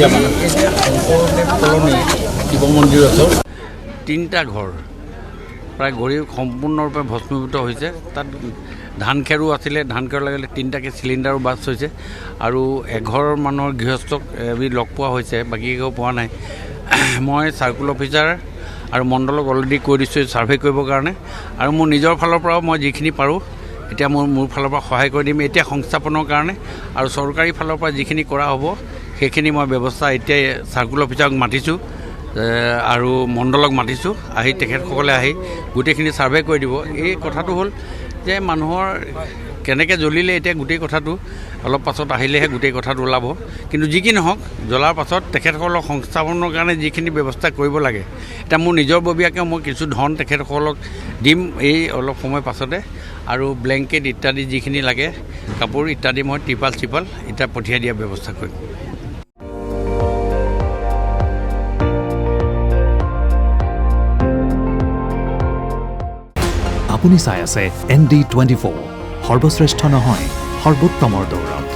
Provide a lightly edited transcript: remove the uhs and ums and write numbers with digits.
এতিয়া মানে শংকৰদেৱ কলনী শিৱ মন্দিৰ ওচৰত 3টা ঘৰ প্ৰায় গৰি সম্পূৰ্ণৰূপে ভস্মীভূত হৈছে। তাত ধান খেৰো আছিলে, ধান খেৰ লাগিলে 3টাকৈ চিলিণ্ডাৰো বাছ হৈছে আৰু এঘৰ মানুহৰ গৃহস্থক লগ পোৱা হৈছে, বাকী একো পোৱা নাই। মই চাৰ্কুল অফিচাৰ আৰু মণ্ডলক অলৰেডি কৈ দিছোঁ ছাৰ্ভে কৰিবৰ কাৰণে, আৰু মোৰ নিজৰ ফালৰ পৰাও মই যিখিনি পাৰোঁ এতিয়া মোৰ ফালৰ পৰা সহায় কৰি দিম এতিয়া সংস্থাপনৰ কাৰণে, আৰু চৰকাৰী ফালৰ পৰা যিখিনি কৰা হ'ব সেইখিনি মই ব্যৱস্থা এতিয়াই চাৰ্কুল অফিচাৰক মাতিছোঁ আৰু মণ্ডলক মাতিছোঁ, আহি তেখেতসকলে আহি গোটেইখিনি ছাৰ্ভে কৰি দিব। এই কথাটো হ'ল যে মানুহৰ কেনেকৈ জ্বলিলে এতিয়া গোটেই কথাটো অলপ পাছত আহিলেহে গোটেই কথাটো ওলাব, কিন্তু যি কি নহওক জ্বলাৰ পাছত তেখেতসকলক সংস্থাপনৰ কাৰণে যিখিনি ব্যৱস্থা কৰিব লাগে, এতিয়া মোৰ নিজৰ ববীয়াকৈ মই কিছু ধন তেখেতসকলক দিম এই অলপ সময় পাছতে, আৰু ব্লেংকেট ইত্যাদি যিখিনি লাগে কাপোৰ ইত্যাদি মই ত্ৰিপাল এতিয়া পঠিয়াই দিয়াৰ ব্যৱস্থা কৰিম। আপুনি চাই আছে ND24, সৰ্বশ্ৰেষ্ঠ নহয় সৰ্বোত্তমৰ দৌৰত।